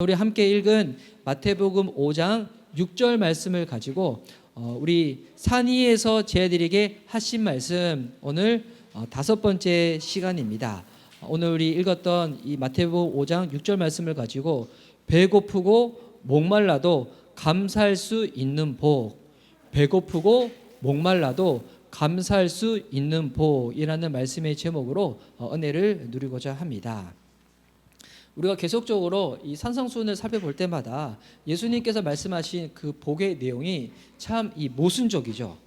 우리 함께 읽은 마태복음 5장 6절 말씀을 가지고 우리 산이에서 제자들에게 하신 말씀 오늘 다섯 번째 시간입니다. 오늘 우리 읽었던 이 마태복음 5장 6절 말씀을 가지고 배고프고 목말라도 감사할 수 있는 복, 배고프고 목말라도 감사할 수 있는 복이라는 말씀의 제목으로 은혜를 누리고자 합니다. 우리가 계속적으로 이 산상수훈을 살펴볼 때마다 예수님께서 말씀하신 그 복의 내용이 참 이 모순적이죠.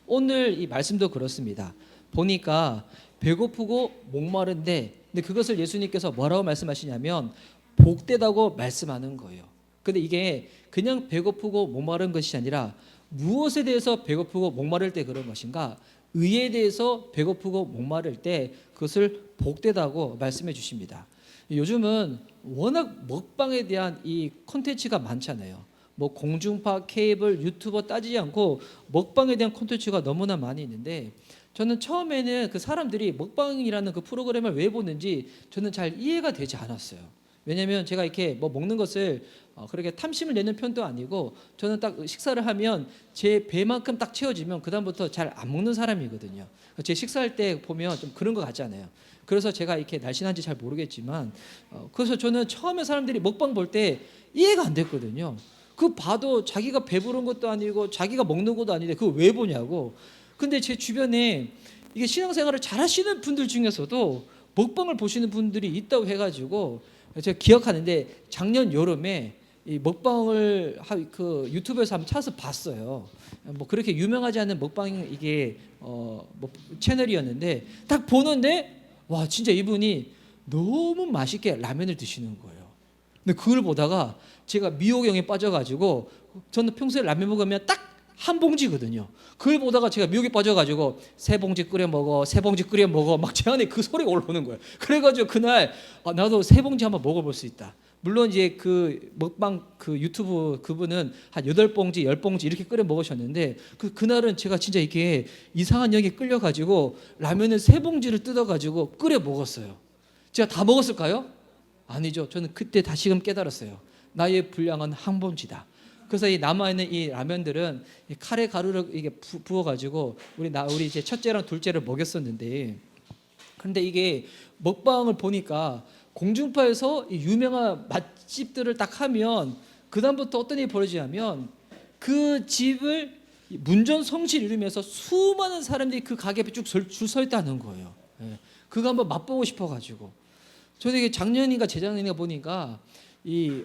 오늘 이 말씀도 그렇습니다. 보니까 배고프고 목마른데, 근데 그것을 예수님께서 뭐라고 말씀하시냐면 복되다고 말씀하는 거예요. 근데 이게 그냥 배고프고 목마른 것이 아니라 무엇에 대해서 배고프고 목마를 때 그런 것인가? 의에 대해서 배고프고 목마를 때 그것을 복되다고 말씀해 주십니다. 요즘은 워낙 먹방에 대한 이 콘텐츠가 많잖아요. 뭐 공중파, 케이블, 유튜버 따지지 않고 먹방에 대한 콘텐츠가 너무나 많이 있는데, 저는 처음에는 그 사람들이 먹방이라는 그 프로그램을 왜 보는지 저는 잘 이해가 되지 않았어요. 왜냐하면 제가 이렇게 뭐 먹는 것을 그렇게 탐심을 내는 편도 아니고, 저는 딱 식사를 하면 제 배만큼 딱 채워지면 그 다음부터 잘 안 먹는 사람이거든요. 제 식사할 때 보면 좀 그런 것 같잖아요. 그래서 제가 이렇게 날씬한지 잘 모르겠지만, 그래서 저는 처음에 사람들이 먹방 볼 때 이해가 안 됐거든요. 그 봐도 자기가 배부른 것도 아니고 자기가 먹는 것도 아닌데 그거 왜 보냐고. 근데 제 주변에 이게 신앙생활을 잘 하시는 분들 중에서도 먹방을 보시는 분들이 있다고 해가지고, 제가 기억하는데 작년 여름에 이 먹방을 그 유튜브에서 한번 찾아서 봤어요. 뭐 그렇게 유명하지 않은 먹방 이게 뭐 채널이었는데, 딱 보는데 와, 진짜 이분이 너무 맛있게 라면을 드시는 거예요. 근데 그걸 보다가 제가 미호경에 빠져가지고, 저는 평소에 라면 먹으면 딱 한 봉지거든요. 그걸 보다가 제가 미혹에 빠져가지고 세 봉지 끓여 먹어, 세 봉지 끓여 먹어, 막 제 안에 그 소리가 올라오는 거예요. 그래가지고 그날 나도 세 봉지 한번 먹어볼 수 있다. 물론 이제 그 먹방 그 유튜브 그분은 한 8봉지, 10봉지 이렇게 끓여 먹으셨는데, 그날은 제가 진짜 이게 이상한 영에 끌려가지고 라면을 세 봉지를 뜯어가지고 끓여 먹었어요. 제가 다 먹었을까요? 아니죠. 저는 그때 다시금 깨달았어요. 나의 분량은 한 봉지다. 그래서 이 남아있는 이 라면들은 이 카레 가루를 이게 부어가지고 우리 이제 첫째랑 둘째를 먹였었는데, 그런데 이게 먹방을 보니까 공중파에서 이 유명한 맛집들을 딱 하면 그 다음부터 어떤 일이 벌어지냐면, 그 집을 문전성시를 이루면서 수많은 사람들이 그 가게 앞에 쭉 줄 서 있다는 거예요. 그거 한번 맛보고 싶어가지고, 저는 이게 작년인가 재작년인가 보니까 이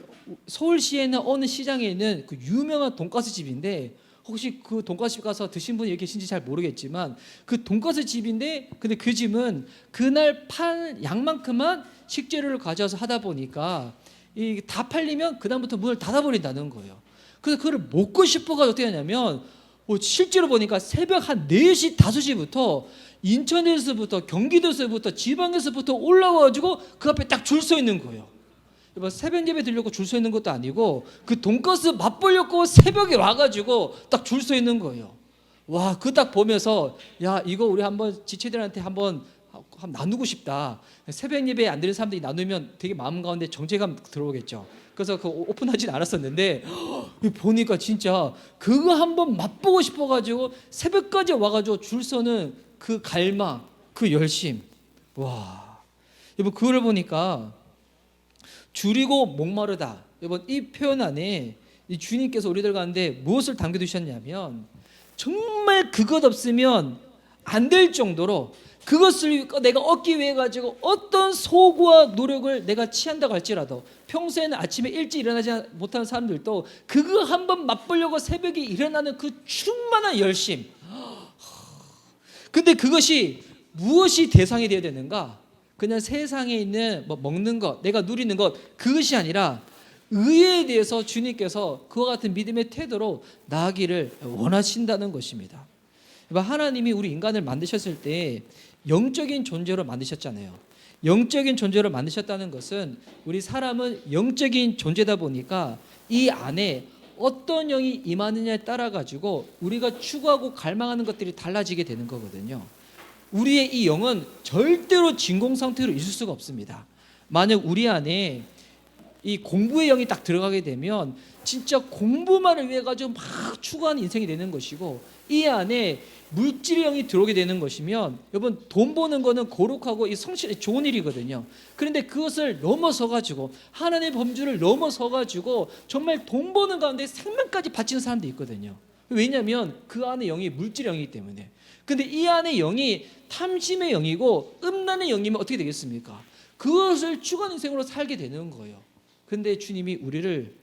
서울시에는 어느 시장에 있는 그 유명한 돈가스 집인데, 혹시 그 돈가스 집 가서 드신 분이 계신지 잘 모르겠지만, 그 돈가스 집인데, 근데 그 집은 그날 팔 양만큼만 식재료를 가져와서 하다 보니까 이 다 팔리면 그 다음부터 문을 닫아버린다는 거예요. 그래서 그걸 먹고 싶어가지고 어떻게 하냐면, 실제로 보니까 새벽 한 4시, 5시부터 인천에서부터 경기도에서부터 지방에서부터 올라와가지고 그 앞에 딱 줄 서 있는 거예요. 새벽 예배 드리려고 줄 서 있는 것도 아니고, 그 돈가스 맛보려고 새벽에 와가지고 딱 줄 서 있는 거예요. 와, 그 딱 보면서 야, 이거 우리 한번 지체들한테 한번 나누고 싶다. 새벽 예배 안 드리는 사람들이 나누면 되게 마음 가운데 정죄감 들어오겠죠. 그래서 그 오픈하진 않았었는데, 보니까 진짜 그거 한번 맛보고 싶어가지고 새벽까지 와가지고 줄 서는 그 갈망, 그 열심. 와, 여러분, 그걸 보니까 줄이고 목마르다, 여러분, 이 표현 안에 이 주님께서 우리들 가운데 무엇을 담겨두셨냐면, 정말 그것 없으면 안 될 정도로 그것을 내가 얻기 위해 가지고 어떤 소구와 노력을 내가 취한다고 할지라도, 평소에는 아침에 일찍 일어나지 못하는 사람들도 그거 한번 맛보려고 새벽에 일어나는 그 충만한 열심. 근데 그것이 무엇이 대상이 되어야 되는가? 그냥 세상에 있는 뭐 먹는 것, 내가 누리는 것, 그것이 아니라 의에 대해서 주님께서 그와 같은 믿음의 태도로 나아가기를 원하신다는 것입니다. 하나님이 우리 인간을 만드셨을 때 영적인 존재로 만드셨잖아요. 영적인 존재로 만드셨다는 것은, 우리 사람은 영적인 존재다 보니까 이 안에 어떤 영이 임하느냐에 따라 가지고 우리가 추구하고 갈망하는 것들이 달라지게 되는 거거든요. 우리의 이 영은 절대로 진공 상태로 있을 수가 없습니다. 만약 우리 안에 이 공부의 영이 딱 들어가게 되면 진짜 공부만을 위해 가지고 막 추구하는 인생이 되는 것이고, 이 안에 물질의 영이 들어오게 되는 것이면, 여러분 돈 버는 거는 거룩하고 이 성실히 좋은 일이거든요. 그런데 그것을 넘어서 가지고 하나님의 범주를 넘어서 가지고 정말 돈 버는 가운데 생명까지 바치는 사람도 있거든요. 왜냐하면 그 안에 영이 물질의 영이기 때문에. 근데 이 안에 영이 탐심의 영이고 음란의 영이면 어떻게 되겠습니까? 그것을 추구하는 인생으로 살게 되는 거예요. 근데 주님이 우리를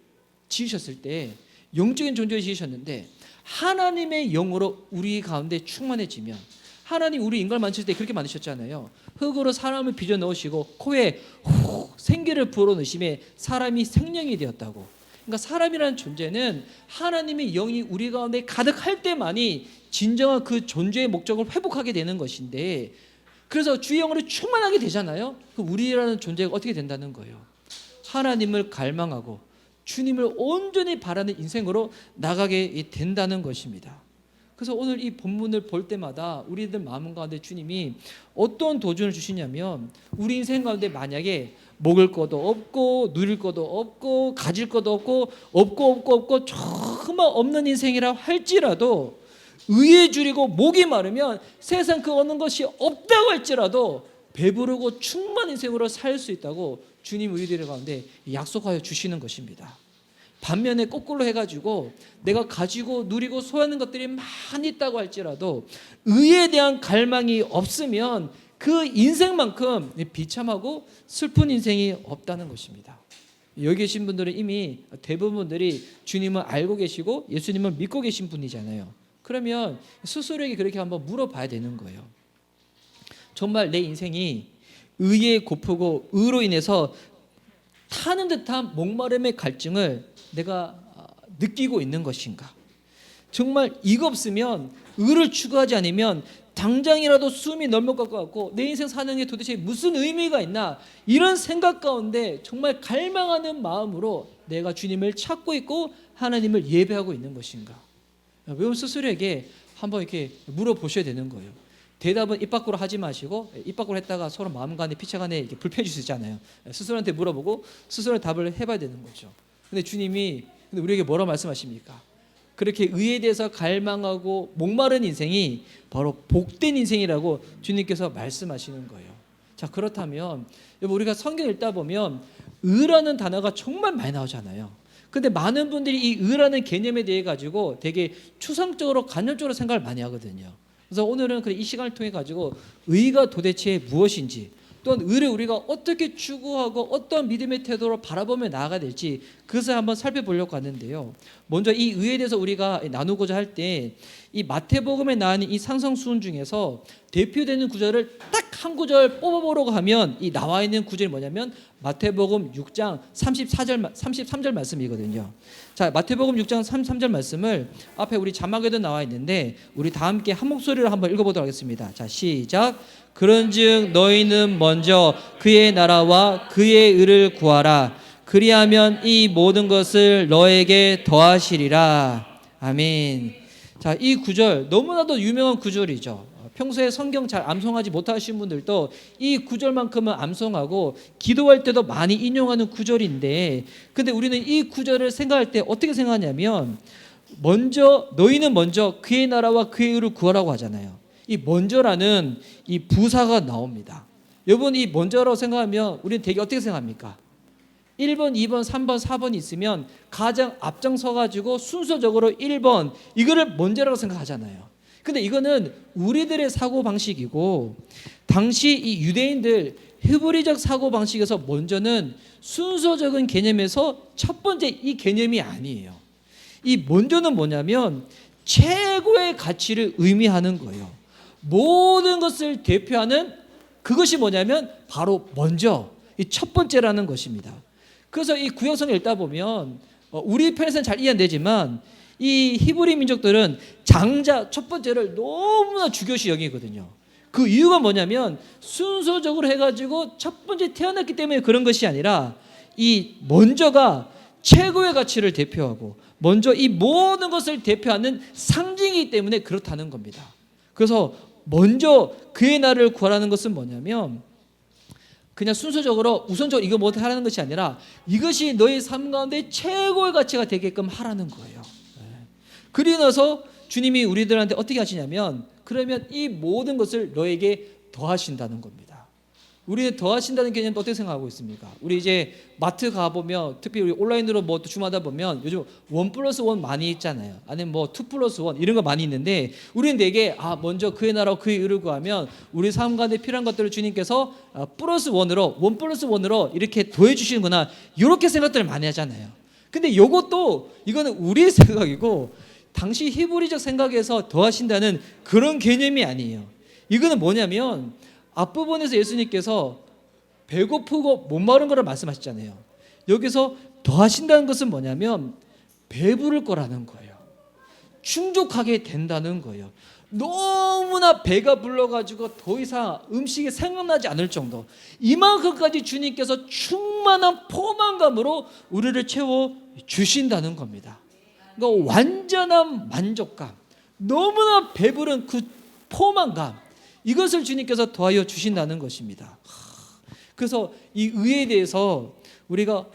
지으셨을 때 영적인 존재를 지으셨는데, 하나님의 영으로 우리 가운데 충만해지면, 하나님 우리 인간을 만드실 때 그렇게 만드셨잖아요. 흙으로 사람을 빚어 넣으시고 코에 후 생기를 불어 넣으심에 사람이 생명이 되었다고. 그러니까 사람이라는 존재는 하나님의 영이 우리 가운데 가득할 때만이 진정한 그 존재의 목적을 회복하게 되는 것인데, 그래서 주의 영으로 충만하게 되잖아요. 그럼 우리라는 존재가 어떻게 된다는 거예요? 하나님을 갈망하고 주님을 온전히 바라는 인생으로 나가게 된다는 것입니다. 그래서 오늘 이 본문을 볼 때마다 우리들 마음 가운데 주님이 어떤 도전을 주시냐면, 우리 인생 가운데 만약에 먹을 것도 없고 누릴 것도 없고 가질 것도 없고 정말 없는 인생이라 할지라도, 의에 줄이고 목이 마르면 세상 그 어느 것이 없다고 할지라도 배부르고 충만한 인생으로 살 수 있다고 주님 우리들 가운데 약속하여 주시는 것입니다. 반면에 거꾸로 해가지고 내가 가지고 누리고 소유하는 것들이 많이 있다고 할지라도 의에 대한 갈망이 없으면 그 인생만큼 비참하고 슬픈 인생이 없다는 것입니다. 여기 계신 분들은 이미 대부분들이 주님을 알고 계시고 예수님을 믿고 계신 분이잖아요. 그러면 스스로에게 그렇게 한번 물어봐야 되는 거예요. 정말 내 인생이 의에 고프고 의로 인해서 타는 듯한 목마름의 갈증을 내가 느끼고 있는 것인가? 정말 이거 없으면, 의를 추구하지 않으면 당장이라도 숨이 넘어갈 것 같고 내 인생 사는 게 도대체 무슨 의미가 있나, 이런 생각 가운데 정말 갈망하는 마음으로 내가 주님을 찾고 있고 하나님을 예배하고 있는 것인가? 여러분 스스로에게 한번 이렇게 물어보셔야 되는 거예요. 대답은 입 밖으로 하지 마시고, 입 밖으로 했다가 서로 마음 간에 피차 간에 이렇게 불편해질 수 있잖아요. 스스로한테 물어보고 스스로 답을 해봐야 되는 거죠. 근데 주님이 우리에게 뭐라고 말씀하십니까? 그렇게 의에 대해서 갈망하고 목마른 인생이 바로 복된 인생이라고 주님께서 말씀하시는 거예요. 자, 그렇다면 여러분 우리가 성경 읽다 보면 의라는 단어가 정말 많이 나오잖아요. 근데 많은 분들이 이 의라는 개념에 대해 가지고 되게 추상적으로 간접적으로 생각을 많이 하거든요. 그래서 오늘은 이 시간을 통해 가지고 의가 도대체 무엇인지, 또한 의를 우리가 어떻게 추구하고 어떤 믿음의 태도로 바라보며 나아가야 될지 그것을 한번 살펴보려고 하는데요. 먼저 이 의에 대해서 우리가 나누고자 할 때 이 마태복음에 나오는 이 산성수훈 중에서 대표되는 구절을 딱 한 구절 뽑아보려고 하면 이 나와 있는 구절이 뭐냐면 마태복음 6장 33절 말씀이거든요. 자, 마태복음 6장 33절 말씀을 앞에 우리 자막에도 나와 있는데 우리 다 함께 한 목소리로 한번 읽어보도록 하겠습니다. 자, 시작. 그런즉 너희는 먼저 그의 나라와 그의 의를 구하라. 그리하면 이 모든 것을 너에게 더하시리라. 아멘. 자, 이 구절 너무나도 유명한 구절이죠. 평소에 성경 잘 암송하지 못하신 분들도 이 구절만큼은 암송하고 기도할 때도 많이 인용하는 구절인데, 근데 우리는 이 구절을 생각할 때 어떻게 생각하냐면, 너희는 먼저 그의 나라와 그의 의를 구하라고 하잖아요. 이 먼저라는 이 부사가 나옵니다. 여러분 이 먼저라고 생각하면 우리는 되게 어떻게 생각합니까? 1번, 2번, 3번, 4번이 있으면 가장 앞장서 가지고 순서적으로 1번 이거를 먼저라고 생각하잖아요. 근데 이거는 우리들의 사고방식이고, 당시 이 유대인들 히브리적 사고방식에서 먼저는 순서적인 개념에서 첫 번째 이 개념이 아니에요. 이 먼저는 뭐냐면 최고의 가치를 의미하는 거예요. 모든 것을 대표하는 그것이 뭐냐면 바로 먼저, 이 첫 번째라는 것입니다. 그래서 이 구약성을 읽다 보면 우리 편에서는 잘 이해 안 되지만 이 히브리 민족들은 장자 첫 번째를 너무나 중요시 여기거든요. 그 이유가 뭐냐면 순서적으로 해가지고 첫 번째 태어났기 때문에 그런 것이 아니라 이 먼저가 최고의 가치를 대표하고 먼저 이 모든 것을 대표하는 상징이기 때문에 그렇다는 겁니다. 그래서 먼저 그의 나라를 구하라는 것은 뭐냐면 그냥 순서적으로 우선적으로 이거 뭐 하라는 것이 아니라 이것이 너의 삶 가운데 최고의 가치가 되게끔 하라는 거예요. 그리고 나서 주님이 우리들한테 어떻게 하시냐면 그러면 이 모든 것을 너에게 더하신다는 겁니다. 우리는 더하신다는 개념도 어떻게 생각하고 있습니까? 우리 이제 마트 가보면 특히 우리 온라인으로 뭐 주문하다 보면 요즘 1+1 많이 있잖아요. 아니면 뭐 2+1 이런 거 많이 있는데 우리는 되게 먼저 그의 나라와 그의 의를 구하면 우리 삶 가운데 필요한 것들을 주님께서 +1으로 1+1으로 이렇게 더해 주시는구나 이렇게 생각들을 많이 하잖아요. 근데 이거는 우리의 생각이고 당시 히브리적 생각에서 더하신다는 그런 개념이 아니에요. 이거는 뭐냐면 앞부분에서 예수님께서 배고프고 목마른 거를 말씀하셨잖아요. 여기서 더하신다는 것은 뭐냐면 배부를 거라는 거예요. 충족하게 된다는 거예요. 너무나 배가 불러가지고 더 이상 음식이 생각나지 않을 정도 이만큼까지 주님께서 충만한 포만감으로 우리를 채워주신다는 겁니다. 그러니까 완전한 만족감, 너무나 배부른 그 포만감, 이것을 주님께서 더하여 주신다는 것입니다. 그래서 이 의에 대해서 우리가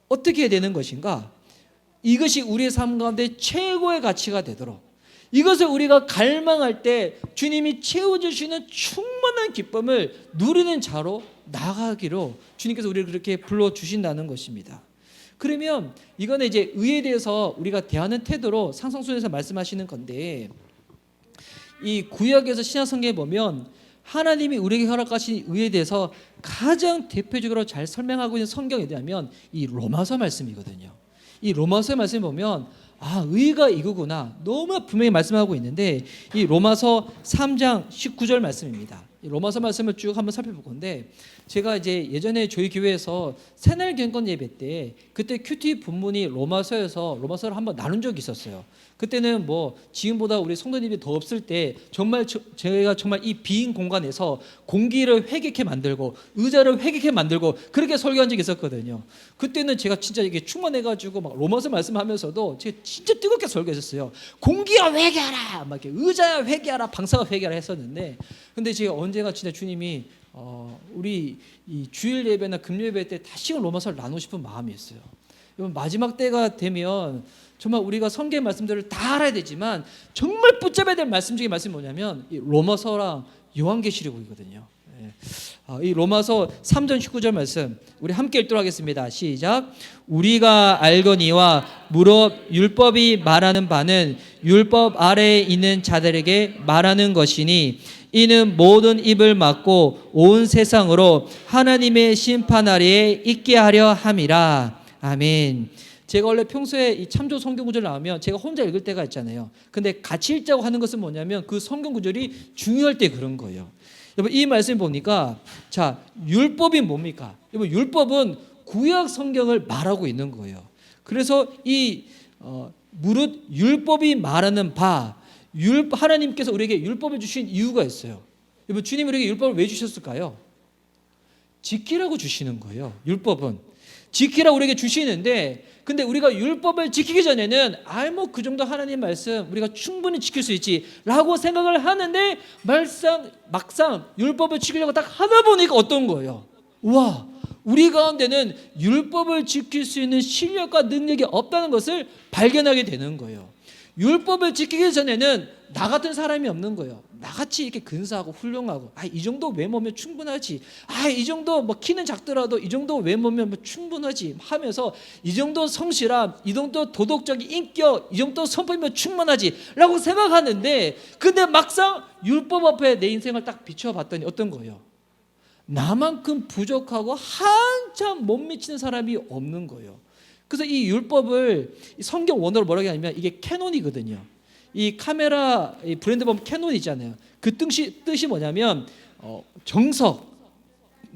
어떻게 해야 되는 것인가? 이것이 우리의 삶 가운데 최고의 가치가 되도록 이것을 우리가 갈망할 때 주님이 채워주시는 충만한 기쁨을 누리는 자로 나가기로 주님께서 우리를 그렇게 불러주신다는 것입니다. 그러면 이거는 이제 의에 대해서 우리가 대하는 태도로 상성순에서 말씀하시는 건데 이 구약에서 신약 성경에 보면 하나님이 우리에게 허락하신 의에 대해서 가장 대표적으로 잘 설명하고 있는 성경에 대하면 이 로마서 말씀이거든요. 이 로마서 말씀을 보면 의가 이거구나 너무 분명히 말씀하고 있는데 이 로마서 3장 19절 말씀입니다. 이 로마서 말씀을 쭉 한번 살펴볼 건데 제가 이제 예전에 저희 교회에서 새날 경건 예배 때 그때 큐티 본문이 로마서여서 로마서를 한번 나눈 적이 있었어요. 그때는 뭐 지금보다 우리 성도님이 더 없을 때 정말 제가 정말 이 빈 공간에서 공기를 회개케 만들고 의자를 회개케 만들고 그렇게 설교한 적이 있었거든요. 그때는 제가 진짜 이게 충만해가지고 막 로마서 말씀하면서도 제가 진짜 뜨겁게 설교했었어요. 공기야 회개하라, 막 이렇게 의자야 회개하라, 방사가 회개하라 했었는데, 근데 제가 언제가 진짜 주님이 우리 이 주일 예배나 금요 예배 때 다시금 로마서를 나누고 싶은 마음이 있어요. 여러분 마지막 때가 되면 정말 우리가 성경의 말씀들을 다 알아야 되지만 정말 붙잡아야 될 말씀 중에 말씀이 뭐냐면 이 로마서랑 요한계시록이거든요. 이 로마서 3장 19절 말씀 우리 함께 읽도록 하겠습니다. 시작. 우리가 알거니와 무릇 율법이 말하는 바는 율법 아래에 있는 자들에게 말하는 것이니 이는 모든 입을 막고 온 세상으로 하나님의 심판하리에 있게 하려 함이라. 아멘. 제가 원래 평소에 이 참조 성경 구절 나오면 제가 혼자 읽을 때가 있잖아요. 근데 같이 읽자고 하는 것은 뭐냐면 그 성경 구절이 중요할 때 그런 거예요. 여러분 이 말씀 보니까 자 율법이 뭡니까? 여러분 율법은 구약 성경을 말하고 있는 거예요. 그래서 이 무릇 율법이 말하는 바 하나님께서 우리에게 율법을 주신 이유가 있어요. 여러분 주님이 우리에게 율법을 왜 주셨을까요? 지키라고 주시는 거예요. 율법은 지키라고 우리에게 주시는데 근데 우리가 율법을 지키기 전에는 뭐 그 정도 하나님 말씀 우리가 충분히 지킬 수 있지 라고 생각을 하는데 막상 율법을 지키려고 딱 하다 보니까 어떤 거예요? 우와, 우리 가운데는 율법을 지킬 수 있는 실력과 능력이 없다는 것을 발견하게 되는 거예요. 율법을 지키기 전에는 나 같은 사람이 없는 거예요. 나같이 이렇게 근사하고 훌륭하고 이 정도 외모면 충분하지, 이 정도 뭐 키는 작더라도 이 정도 외모면 뭐 충분하지 하면서 이 정도 성실함, 이 정도 도덕적인 인격, 이 정도 성품이면 충분하지 라고 생각하는데 근데 막상 율법 앞에 내 인생을 딱 비춰봤더니 어떤 거예요? 나만큼 부족하고 한참 못 미치는 사람이 없는 거예요. 그래서 이 율법을 성경 원어로 뭐라고 하냐면 이게 캐논이거든요. 이 카메라 이 브랜드 보면 캐논 있잖아요. 그 뜻이 뭐냐면 정석,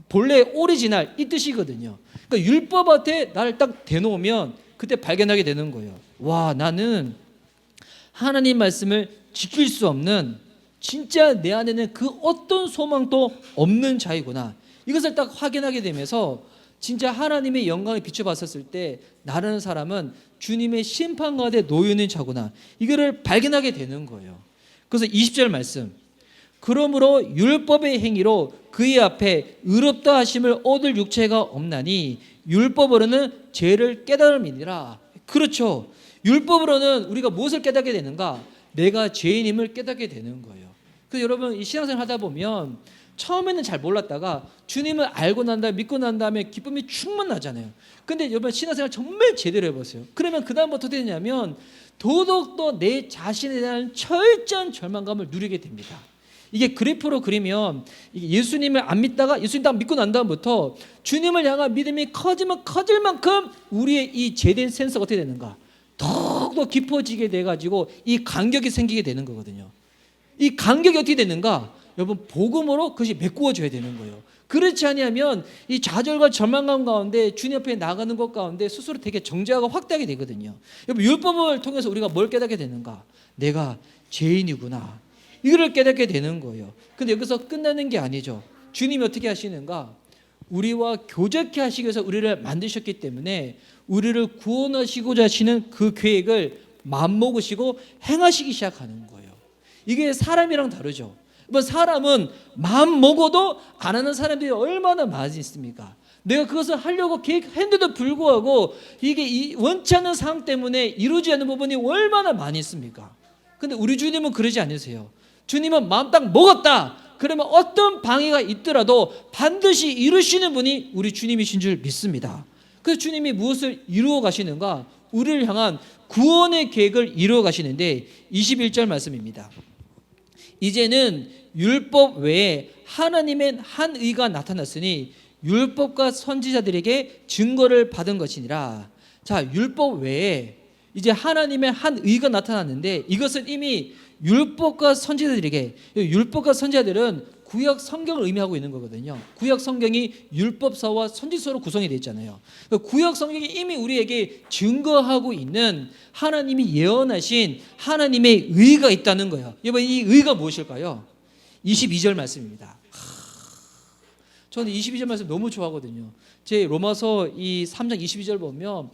본래 오리지널 이 뜻이거든요. 그러니까 율법 앞에 나를 딱 대놓으면 그때 발견하게 되는 거예요. 와, 나는 하나님 말씀을 지킬 수 없는 진짜 내 안에는 그 어떤 소망도 없는 자이구나. 이것을 딱 확인하게 되면서 진짜 하나님의 영광을 비춰봤었을 때 나라는 사람은 주님의 심판 가운데 놓여 있는 자구나. 이거를 발견하게 되는 거예요. 그래서 20절 말씀. 그러므로 율법의 행위로 그의 앞에 의롭다 하심을 얻을 육체가 없나니 율법으로는 죄를 깨달음이니라. 그렇죠. 율법으로는 우리가 무엇을 깨닫게 되는가? 내가 죄인임을 깨닫게 되는 거예요. 그래서 여러분 이 신앙생활 하다 보면 처음에는 잘 몰랐다가 주님을 알고 난 다음에 믿고 난 다음에 기쁨이 충만하잖아요. 근데 여러분 신앙생활 정말 제대로 해보세요. 그러면 그 다음부터 어떻게 되냐면 더더욱더 내 자신에 대한 철저한 절망감을 누리게 됩니다. 이게 그래프로 그리면 이게 예수님을 안 믿다가 예수님 딱 믿고 난 다음부터 주님을 향한 믿음이 커지면 커질 만큼 우리의 이 제된 센서가 어떻게 되는가? 더욱더 깊어지게 돼가지고 이 간격이 생기게 되는 거거든요. 이 간격이 어떻게 되는가? 여러분 복음으로 그것이 메꾸어져야 되는 거예요. 그렇지 않으면 이 좌절과 절망감 가운데 주님 앞에 나가는 것 가운데 스스로 되게 정죄하고 확대하게 되거든요. 여러분 율법을 통해서 우리가 뭘 깨닫게 되는가? 내가 죄인이구나. 이거를 깨닫게 되는 거예요. 근데 여기서 끝나는 게 아니죠. 주님이 어떻게 하시는가? 우리와 교제케 하시기 위해서 우리를 만드셨기 때문에 우리를 구원하시고자 하시는 그 계획을 마음먹으시고 행하시기 시작하는 거예요. 이게 사람이랑 다르죠. 사람은 마음 먹어도 안 하는 사람들이 얼마나 많이 있습니까? 내가 그것을 하려고 계획했는데도 불구하고 이게 원치 않는 상황 때문에 이루어지지 않는 부분이 얼마나 많이 있습니까? 근데 우리 주님은 그러지 않으세요. 주님은 마음 딱 먹었다. 그러면 어떤 방해가 있더라도 반드시 이루시는 분이 우리 주님이신 줄 믿습니다. 그래서 주님이 무엇을 이루어 가시는가? 우리를 향한 구원의 계획을 이루어 가시는데 21절 말씀입니다. 이제는 율법 외에 하나님의 한 의가 나타났으니 율법과 선지자들에게 증거를 받은 것이니라. 자, 율법 외에 이제 하나님의 한 의가 나타났는데 이것은 이미 율법과 선지자들에게, 율법과 선지자들은 구약 성경을 의미하고 있는 거거든요. 구약 성경이 율법서와 선지서로 구성이 되어 있잖아요. 구약 성경이 이미 우리에게 증거하고 있는 하나님이 예언하신 하나님의 의가 있다는 거예요. 여러분 이 의가 무엇일까요? 22절 말씀입니다. 저는 22절 말씀 너무 좋아하거든요. 제 로마서 이 3장 22절 보면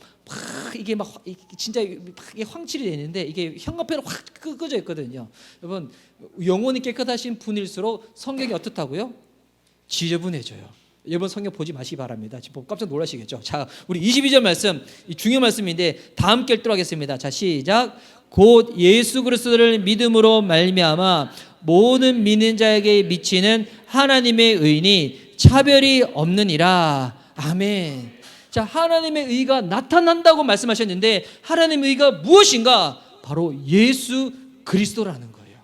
이게 막 진짜 이게 황칠이 되는데 이게 형광펜으로 확 끄져 있거든요. 여러분 영혼이 깨끗하신 분일수록 성경이 어떻다고요? 지저분해져요. 여러분 성경 보지 마시기 바랍니다. 지금 깜짝 놀라시겠죠. 자, 우리 22절 말씀 이 중요한 말씀인데 다 함께 읽도록 하겠습니다. 자, 시작. 곧 예수 그리스도를 믿음으로 말미암아 모든 믿는 자에게 미치는 하나님의 의니 차별이 없느니라. 아멘. 자, 하나님의 의가 나타난다고 말씀하셨는데 하나님의 의가 무엇인가? 바로 예수 그리스도라는 거예요.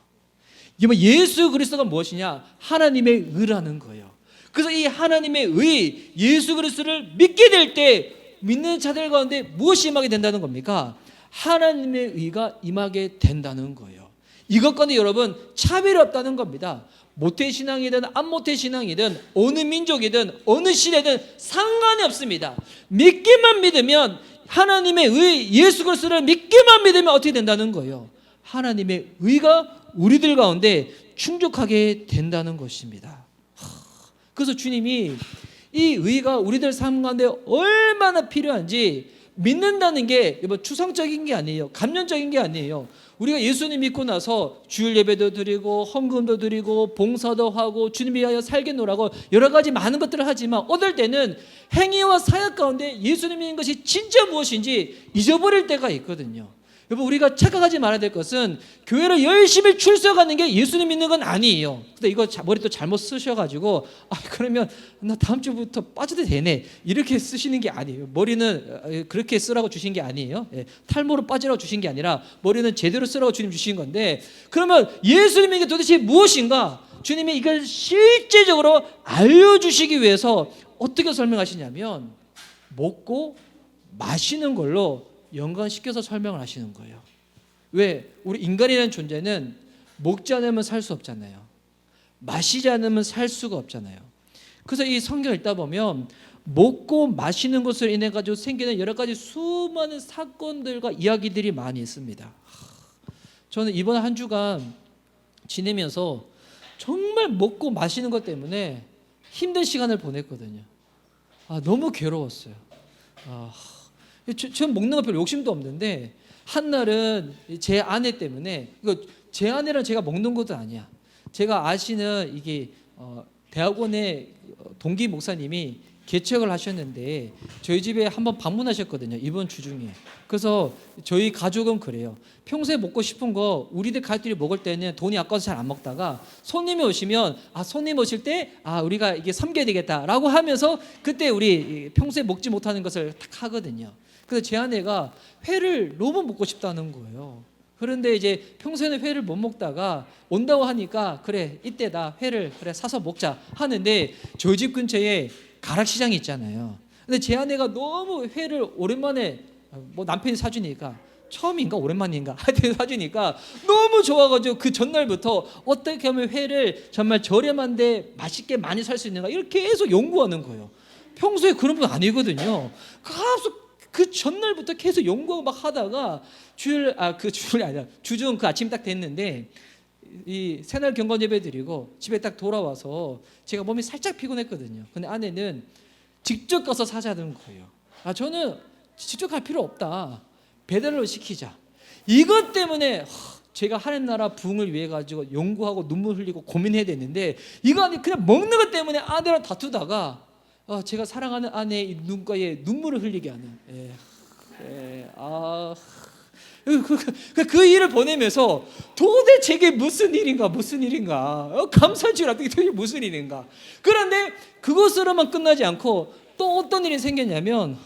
예수 그리스도가 무엇이냐? 하나님의 의라는 거예요. 그래서 이 하나님의 의, 예수 그리스도를 믿게 될 때 믿는 자들 가운데 무엇이 임하게 된다는 겁니까? 하나님의 의가 임하게 된다는 거예요. 이것과는 여러분 차별이 없다는 겁니다. 모태신앙이든 안 모태신앙이든 어느 민족이든 어느 시대든 상관이 없습니다. 믿기만 믿으면 하나님의 의 예수 그리스도를 믿기만 믿으면 어떻게 된다는 거예요? 하나님의 의가 우리들 가운데 충족하게 된다는 것입니다. 그래서 주님이 이 의가 우리들 삶 가운데 얼마나 필요한지 믿는다는 게 추상적인 게 아니에요. 감정적인 게 아니에요. 우리가 예수님 믿고 나서 주일 예배도 드리고 헌금도 드리고 봉사도 하고 주님 위하여 살겠노라고 여러 가지 많은 것들을 하지만 어떨 때는 행위와 사역 가운데 예수님 믿는 것이 진짜 무엇인지 잊어버릴 때가 있거든요. 여러분 우리가 착각하지 말아야 될 것은 교회를 열심히 출석하는 게 예수님 믿는 건 아니에요. 근데 이거 머리 또 잘못 쓰셔가지고 그러면 나 다음 주부터 빠져도 되네 이렇게 쓰시는 게 아니에요. 머리는 그렇게 쓰라고 주신 게 아니에요. 탈모로 빠지라고 주신 게 아니라 머리는 제대로 쓰라고 주님 주신 건데 그러면 예수님에게 도대체 무엇인가? 주님이 이걸 실제적으로 알려주시기 위해서 어떻게 설명하시냐면 먹고 마시는 걸로 연관시켜서 설명을 하시는 거예요. 왜? 우리 인간이라는 존재는 먹지 않으면 살 수 없잖아요. 마시지 않으면 살 수가 없잖아요. 그래서 이 성경을 읽다 보면 먹고 마시는 것으로 인해 가지고 생기는 여러 가지 수많은 사건들과 이야기들이 많이 있습니다. 저는 이번 한 주간 지내면서 정말 먹고 마시는 것 때문에 힘든 시간을 보냈거든요. 너무 괴로웠어요. 저는 먹는 거 별로 욕심도 없는데 한날은 제 아내 때문에 이거 제 아내랑 제가 먹는 것도 아니야. 제가 아시는 이게 대학원의 동기 목사님이 개척을 하셨는데 저희 집에 한번 방문하셨거든요, 이번 주 중에. 그래서 저희 가족은 그래요. 평소에 먹고 싶은 거 우리들 가족들이 먹을 때는 돈이 아까워서 잘 안 먹다가 손님이 오시면 손님 오실 때 우리가 이게 섬겨야 되겠다라고 하면서 그때 우리 평소에 먹지 못하는 것을 탁 하거든요. 그래서 제 아내가 회를 너무 먹고 싶다는 거예요. 그런데 이제 평소에는 회를 못 먹다가 온다고 하니까 그래 이때다 회를 그래 사서 먹자 하는데 저희 집 근처에 가락시장이 있잖아요. 근데 제 아내가 너무 회를 오랜만에 뭐 남편이 사주니까 처음인가 오랜만인가 하여튼 사주니까 너무 좋아가지고 그 전날부터 어떻게 하면 회를 정말 저렴한데 맛있게 많이 살 수 있는가 이렇게 계속 연구하는 거예요. 평소에 그런 분 아니거든요. 계속 그 전날부터 계속 연구하고 막 하다가 주일 아니라 주중 그 아침 딱 됐는데 이 새날 경건 예배 드리고 집에 딱 돌아와서 제가 몸이 살짝 피곤했거든요. 근데 아내는 직접 가서 사자는 거예요. 저는 직접 갈 필요 없다. 배달로 시키자. 이것 때문에 제가 하나님 나라 부흥을 위해 가지고 연구하고 눈물 흘리고 고민해야 되는데 이거 아니 그냥 먹는 것 때문에 아내랑 다투다가 제가 사랑하는 아내의 눈가에 눈물을 흘리게 하는 그 일을 보내면서 도대체 이게 무슨 일인가 감사주라 이게 무슨 일인가. 그런데 그것으로만 끝나지 않고 또 어떤 일이 생겼냐면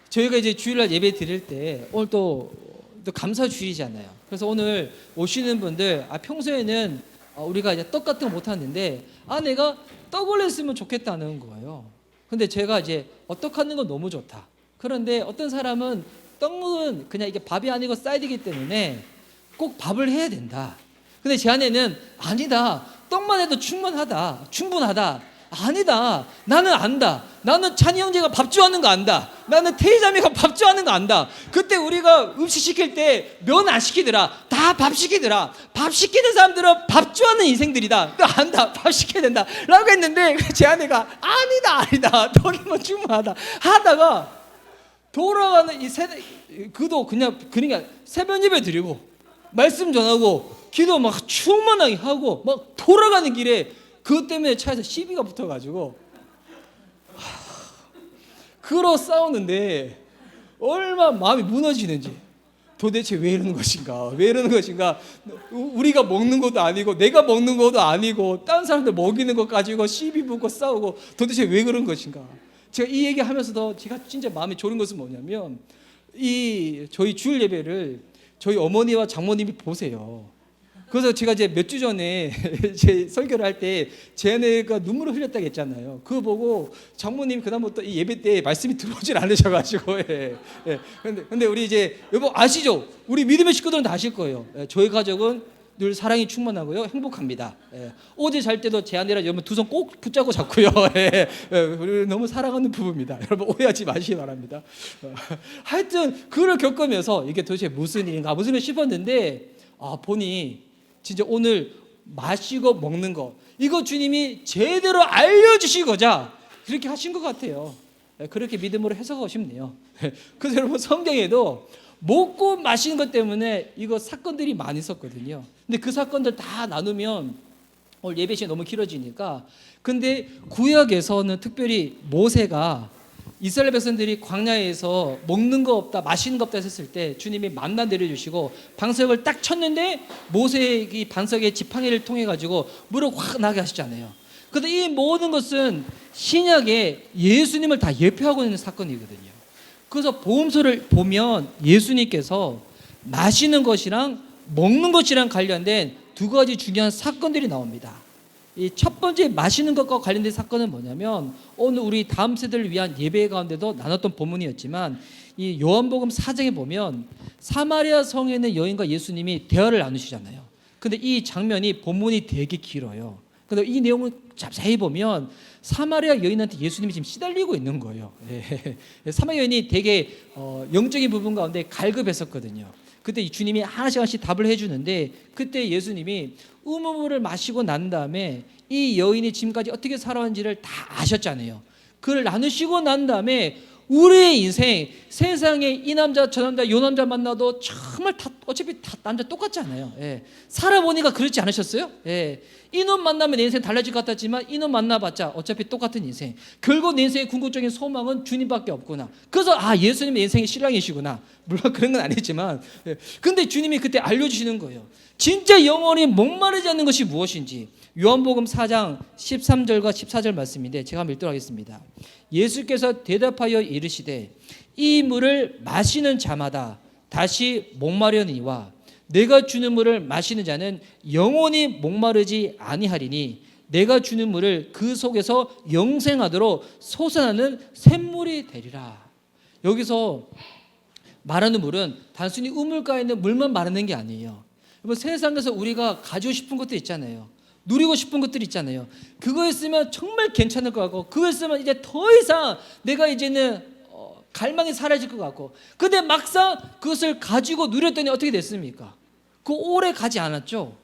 저희가 이제 주일날 예배 드릴 때 오늘 또 감사주일이잖아요. 그래서 오늘 오시는 분들 평소에는 우리가 이제 떡 같은 거 못 하는데 아내가 떡을 했으면 좋겠다는 거예요. 근데 제가 이제 떡 하는 건 너무 좋다. 그런데 어떤 사람은 떡은 그냥 이게 밥이 아니고 사이드이기 때문에 꼭 밥을 해야 된다. 근데 제 아내는 아니다. 떡만 해도 충분하다. 아니다. 나는 안다. 나는 찬이 형제가 밥 좋아하는 거 안다. 나는 태희 자매가 밥 좋아하는 거 안다. 그때 우리가 음식 시킬 때 면 안 시키더라. 다 밥 시키더라. 밥 시키는 사람들은 밥 좋아하는 인생들이다. 너 안다. 밥 시켜야 된다. 라고 했는데 제 아내가 아니다. 떡이면 충분하다. 하다가 돌아가는 그도 그러니까 새벽 예배 드리고 말씀 전하고 기도 막 충만하게 하고 막 돌아가는 길에 그것 때문에 차에서 시비가 붙어가지고 그로 싸우는데 얼마나 마음이 무너지는지 도대체 왜 이러는 것인가 우리가 먹는 것도 아니고 내가 먹는 것도 아니고 다른 사람들 먹이는 것 가지고 시비 붙고 싸우고 도대체 왜 그런 것인가. 제가 이 얘기하면서도 제가 진짜 마음이 졸은 것은 뭐냐면 저희 주일 예배를 저희 어머니와 장모님이 보세요. 그래서 제가 이제 몇 주 전에 제 설교를 할 때 제 아내가 눈물을 흘렸다고 했잖아요. 그거 보고 장모님 그다음부터 이 예배 때 말씀이 들어오질 않으셔가지고 근데 우리 이제 여보 아시죠? 우리 믿음의 식구들은 다 아실 거예요. 저희 가족은 늘 사랑이 충만하고요 행복합니다. 어제 잘 때도 제 아내랑 여러분 두 손 꼭 붙잡고 잤고요. 우리 너무 사랑하는 부부입니다. 여러분 오해하지 마시기 바랍니다. 하여튼 그걸 겪으면서 이게 도대체 무슨 일인가 싶었는데 보니 진짜 오늘 마시고 먹는 거 이거 주님이 제대로 알려주시고자 그렇게 하신 것 같아요. 그렇게 믿음으로 해석하고 싶네요. 그래서 여러분 성경에도 먹고 마시는 것 때문에 이거 사건들이 많이 있었거든요. 근데 그 사건들 다 나누면 오늘 예배 시간이 너무 길어지니까 근데 구약에서는 특별히 모세가 이스라엘 백성들이 광야에서 먹는 거 없다 마시는 거 없다 했을 때 주님이 만나 내려주시고 방석을 딱 쳤는데 모세의 반석의 지팡이를 통해 가지고 물을 확 나게 하시잖아요. 그런데 이 모든 것은 신약에 예수님을 다 예표하고 있는 사건이거든요. 그래서 복음서를 보면 예수님께서 마시는 것이랑 먹는 것이랑 관련된 두 가지 중요한 사건들이 나옵니다. 이 첫 번째 마시는 것과 관련된 사건은 뭐냐면 오늘 우리 다음 세대를 위한 예배 가운데도 나눴던 본문이었지만 이 요한복음 4장에 보면 사마리아 성에 있는 여인과 예수님이 대화를 나누시잖아요. 근데 이 장면이 본문이 되게 길어요. 근데 이 내용을 자세히 보면 사마리아 여인한테 예수님이 지금 시달리고 있는 거예요. 사마리아 여인이 되게 영적인 부분 가운데 갈급했었거든요. 그때 주님이 하나씩 답을 해주는데 그때 예수님이 우물물을 마시고 난 다음에 이 여인이 지금까지 어떻게 살아왔는지를 다 아셨잖아요. 그걸 나누시고 난 다음에 우리의 인생 세상에 이 남자 저 남자 요 남자 만나도 정말 다 어차피 다 남자 똑같지 않아요. 예. 살아보니까 그렇지 않으셨어요? 예. 이놈 만나면 내 인생 달라질 것 같았지만 이놈 만나봤자 어차피 똑같은 인생. 결국 내 인생의 궁극적인 소망은 주님밖에 없구나. 그래서 예수님의 인생의 신랑이시구나. 물론 그런 건 아니지만, 예. 근데 주님이 그때 알려주시는 거예요. 진짜 영원히 목마르지 않는 것이 무엇인지. 요한복음 4장 13절과 14절 말씀인데 제가 한번 읽도록 하겠습니다. 예수께서 대답하여 이르시되 이 물을 마시는 자마다 다시 목마르니와 내가 주는 물을 마시는 자는 영원히 목마르지 아니하리니 내가 주는 물을 그 속에서 영생하도록 솟아나는 샘물이 되리라. 여기서 말하는 물은 단순히 우물가에 있는 물만 말하는 게 아니에요. 세상에서 우리가 가지고 싶은 것도 있잖아요. 누리고 싶은 것들이 있잖아요. 그거 있으면 정말 괜찮을 것 같고 그거 있으면 이제 더 이상 내가 이제는 갈망이 사라질 것 같고 근데 막상 그것을 가지고 누렸더니 어떻게 됐습니까? 그 오래 가지 않았죠.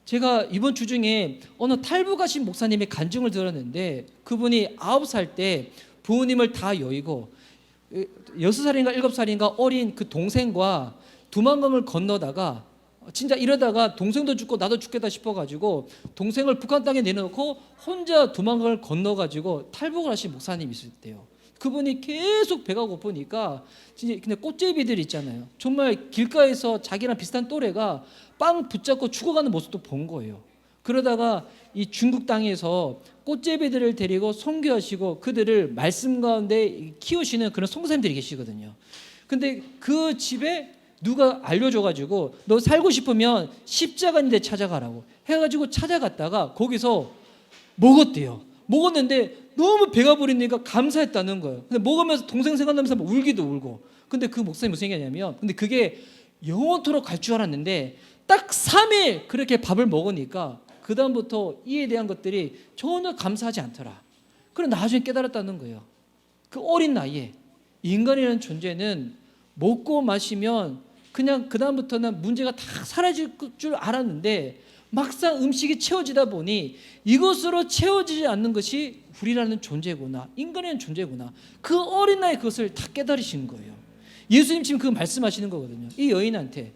제가 이번 주 중에 어느 탈북하신 목사님의 간증을 들었는데 그분이 9살 때 부모님을 다 여의고 6살인가 7살인가 어린 그 동생과 두만강을 건너다가 진짜 이러다가 동생도 죽고 나도 죽겠다 싶어가지고 동생을 북한 땅에 내놓고 혼자 두만강을 건너가지고 탈북을 하신 목사님이 있을 때요. 그분이 계속 배가 고프니까 진짜 근데 꽃제비들 있잖아요. 정말 길가에서 자기랑 비슷한 또래가 빵 붙잡고 죽어가는 모습도 본 거예요. 그러다가 이 중국 땅에서 꽃제비들을 데리고 선교하시고 그들을 말씀 가운데 키우시는 그런 선교사님들이 계시거든요. 근데 그 집에 누가 알려줘가지고 너 살고 싶으면 십자가 있는 데 찾아가라고 해가지고 찾아갔다가 거기서 먹었대요. 먹었는데 너무 배가 부르니까 감사했다는 거예요. 근데 먹으면서 동생 생각나면서 울기도 울고. 근데 그 목사님 무슨 얘기냐면 근데 그게 영원토록 갈 줄 알았는데 딱 3일 그렇게 밥을 먹으니까 그 다음부터 이에 대한 것들이 전혀 감사하지 않더라. 그래 나중에 깨달았다는 거예요. 그 어린 나이에 인간이라는 존재는 먹고 마시면 그냥 그 다음부터는 문제가 다 사라질 줄 알았는데 막상 음식이 채워지다 보니 이것으로 채워지지 않는 것이 우리라는 존재구나, 인간이라는 존재구나. 그 어린 나이에 그것을 다 깨달으신 거예요. 예수님 지금 그 말씀하시는 거거든요. 이 여인한테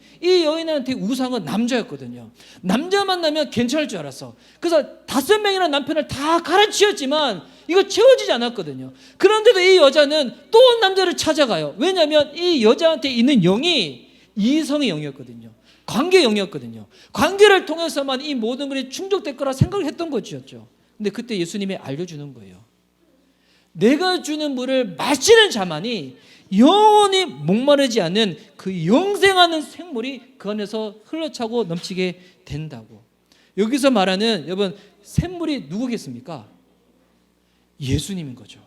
우상은 남자였거든요. 남자 만나면 괜찮을 줄 알았어. 그래서 5명이나 남편을 다 갈아치웠지만 이거 채워지지 않았거든요. 그런데도 이 여자는 또 남자를 찾아가요. 왜냐하면 이 여자한테 있는 영이 이성의 영이었거든요. 관계의 영이었거든요. 관계를 통해서만 이 모든 것이 충족될 거라 생각을 했던 것이었죠. 근데 그때 예수님이 알려주는 거예요. 내가 주는 물을 마시는 자만이 영원히 목마르지 않는 그 영생하는 생물이 그 안에서 흘러차고 넘치게 된다고. 여기서 말하는 여러분 샘물이 누구겠습니까? 예수님인 거죠.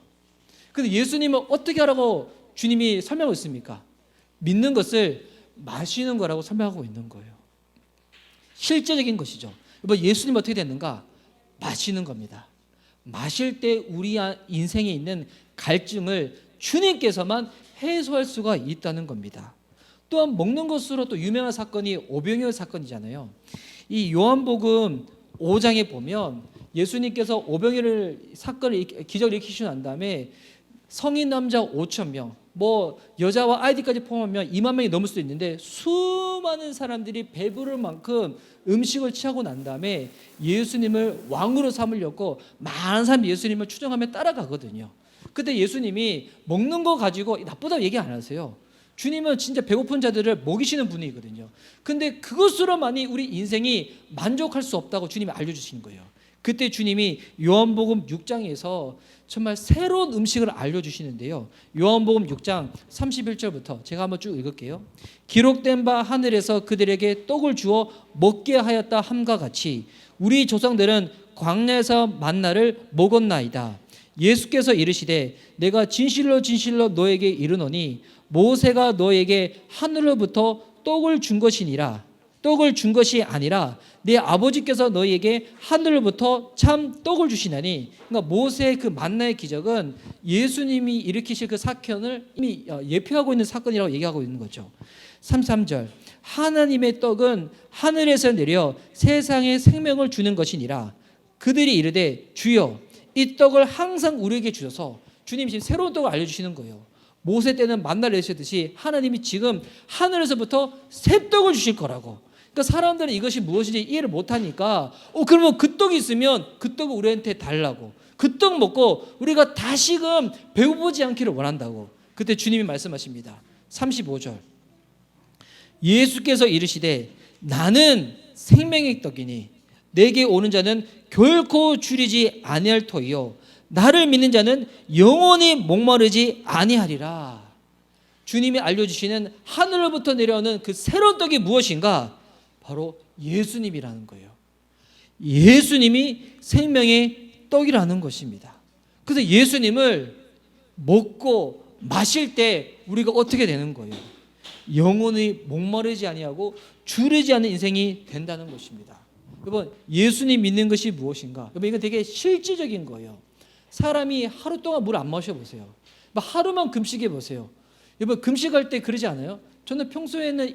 근데 예수님은 어떻게 하라고 주님이 설명하고 있습니까? 믿는 것을 마시는 거라고 설명하고 있는 거예요. 실제적인 것이죠. 여러분 예수님 어떻게 됐는가? 마시는 겁니다. 마실 때 우리 인생에 있는 갈증을 주님께서만 해소할 수가 있다는 겁니다. 또한 먹는 것으로 또 유명한 사건이 오병이어 사건이잖아요. 이 요한복음 5장에 보면 예수님께서 오병이어 사건을 기적을 일으키시고 난 다음에 성인 남자 5,000명, 뭐 여자와 아이들까지 포함하면 2만 명이 넘을 수도 있는데 수많은 사람들이 배부를 만큼 음식을 취하고 난 다음에 예수님을 왕으로 삼으려고 많은 사람이 예수님을 추종하며 따라가거든요. 그때 예수님이 먹는 거 가지고 나쁘다고 얘기 안 하세요. 주님은 진짜 배고픈 자들을 먹이시는 분이거든요. 근데 그것으로만이 우리 인생이 만족할 수 없다고 주님이 알려주시는 거예요. 그때 주님이 요한복음 6장에서 정말 새로운 음식을 알려주시는데요. 요한복음 6장 31절부터 제가 한번 쭉 읽을게요. 기록된 바 하늘에서 그들에게 떡을 주어 먹게 하였다 함과 같이 우리 조상들은 광야에서 만나를 먹었나이다. 예수께서 이르시되 내가 진실로 진실로 너에게 이르노니 모세가 너에게 하늘로부터 떡을 준 것이니라. 떡을 준 것이 아니라 내 아버지께서 너희에게 하늘로부터 참 떡을 주시나니. 그러니까 모세의 그 만나의 기적은 예수님이 일으키실 그 사건을 이미 예표하고 있는 사건이라고 얘기하고 있는 거죠. 33절 하나님의 떡은 하늘에서 내려 세상에 생명을 주는 것이니라. 그들이 이르되 주여 이 떡을 항상 우리에게 주셔서. 주님 지금 새로운 떡을 알려주시는 거예요. 모세 때는 만나를 내셨듯이 하나님이 지금 하늘에서부터 새떡을 주실 거라고. 그러니까 사람들은 이것이 무엇인지 이해를 못하니까 그러면 그 떡이 있으면 그 떡을 우리한테 달라고. 그 떡 먹고 우리가 다시금 배고프지 않기를 원한다고. 그때 주님이 말씀하십니다. 35절. 예수께서 이르시되 나는 생명의 떡이니 내게 오는 자는 결코 줄이지 아니할 터이요 나를 믿는 자는 영원히 목마르지 아니하리라. 주님이 알려주시는 하늘로부터 내려오는 그 새로운 떡이 무엇인가? 바로 예수님이라는 거예요. 예수님이 생명의 떡이라는 것입니다. 그래서 예수님을 먹고 마실 때 우리가 어떻게 되는 거예요? 영원히 목마르지 아니하고 줄이지 않는 인생이 된다는 것입니다. 여러분, 예수님 믿는 것이 무엇인가? 여러분, 이건 되게 실질적인 거예요. 사람이 하루 동안 물 안 마셔보세요. 하루만 금식해 보세요. 여러분, 금식할 때 그러지 않아요? 저는 평소에는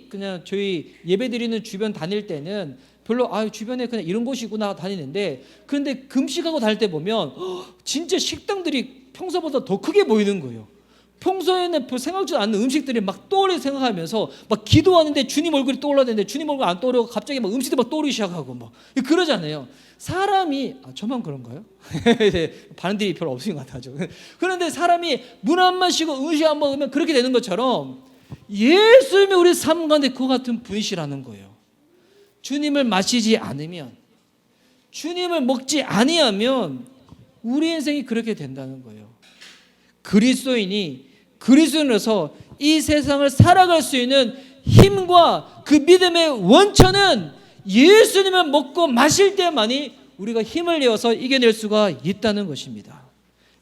그냥 저희 예배 드리는 주변 다닐 때는 별로 주변에 그냥 이런 곳이 있구나 다니는데, 그런데 금식하고 다닐 때 보면 진짜 식당들이 평소보다 더 크게 보이는 거예요. 평소에는 생각지도 않는 음식들이 막 떠오르게 생각하면서 막 기도하는데 주님 얼굴이 떠올라야 되는데 주님 얼굴 안 떠오르고 갑자기 막 음식들이 막 떠오르기 시작하고 막 그러잖아요. 사람이 저만 그런가요? 반응들이 별로 없으신 것 같아요. 그런데 사람이 물 안 마시고 음식 안 먹으면 그렇게 되는 것처럼 예수님이 우리 삶 가운데 그 같은 분이시라는 거예요. 주님을 마시지 않으면, 주님을 먹지 아니하면 우리 인생이 그렇게 된다는 거예요. 그리스도인으로서 이 세상을 살아갈 수 있는 힘과 그 믿음의 원천은 예수님을 먹고 마실 때만이 우리가 힘을 내어서 이겨낼 수가 있다는 것입니다.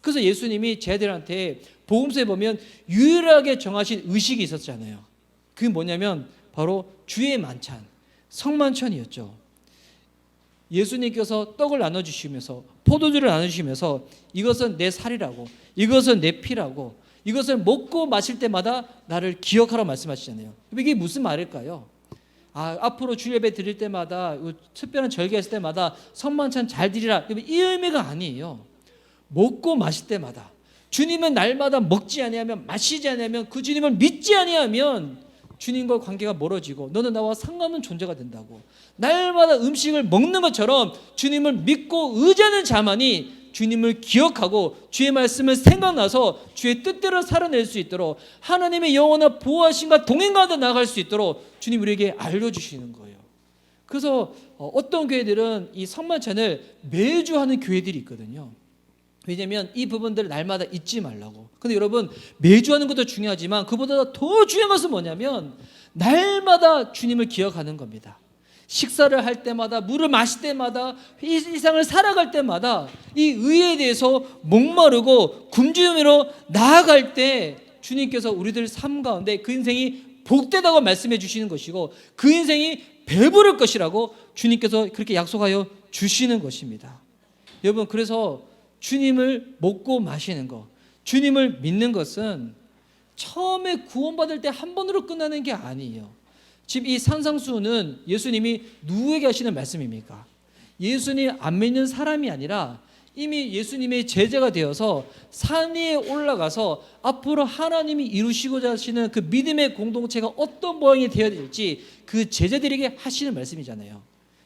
그래서 예수님이 제자들한테 복음서에 보면 유일하게 정하신 의식이 있었잖아요. 그게 뭐냐면 바로 주의 만찬, 성만찬이었죠. 예수님께서 떡을 나눠주시면서 포도주를 나눠주시면서 이것은 내 살이라고, 이것은 내 피라고, 이것을 먹고 마실 때마다 나를 기억하라고 말씀하시잖아요. 이게 무슨 말일까요? 앞으로 주일 예배 드릴 때마다, 특별한 절기했을 때마다 성만찬 잘 드리라, 이 의미가 아니에요. 먹고 마실 때마다 주님은 날마다 먹지 아니하면, 마시지 아니하면, 그 주님을 믿지 아니하면 주님과 관계가 멀어지고 너는 나와 상관없는 존재가 된다고. 날마다 음식을 먹는 것처럼 주님을 믿고 의지하는 자만이 주님을 기억하고 주의 말씀을 생각나서 주의 뜻대로 살아낼 수 있도록, 하나님의 영원한 보호하심과 동행 가운데 나아갈 수 있도록 주님 우리에게 알려주시는 거예요. 그래서 어떤 교회들은 이 성만찬을 매주 하는 교회들이 있거든요. 왜냐하면 이 부분들을 날마다 잊지 말라고. 근데 여러분, 매주 하는 것도 중요하지만 그보다 더 중요한 것은 뭐냐면 날마다 주님을 기억하는 겁니다. 식사를 할 때마다, 물을 마실 때마다, 이 세상을 살아갈 때마다 이 의에 대해서 목마르고 굶주림으로 나아갈 때 주님께서 우리들 삶 가운데 그 인생이 복되다고 말씀해 주시는 것이고 그 인생이 배부를 것이라고 주님께서 그렇게 약속하여 주시는 것입니다. 여러분, 그래서 주님을 먹고 마시는 것, 주님을 믿는 것은 처음에 구원받을 때 한 번으로 끝나는 게 아니에요. 지금 이 산상수훈은 예수님이 누구에게 하시는 말씀입니까? 예수님 안 믿는 사람이 아니라 이미 예수님의 제자가 되어서 산 위에 올라가서 앞으로 하나님이 이루시고자 하시는 그 믿음의 공동체가 어떤 모양이 되어야 될지 그 제자들에게 하시는 말씀이잖아요.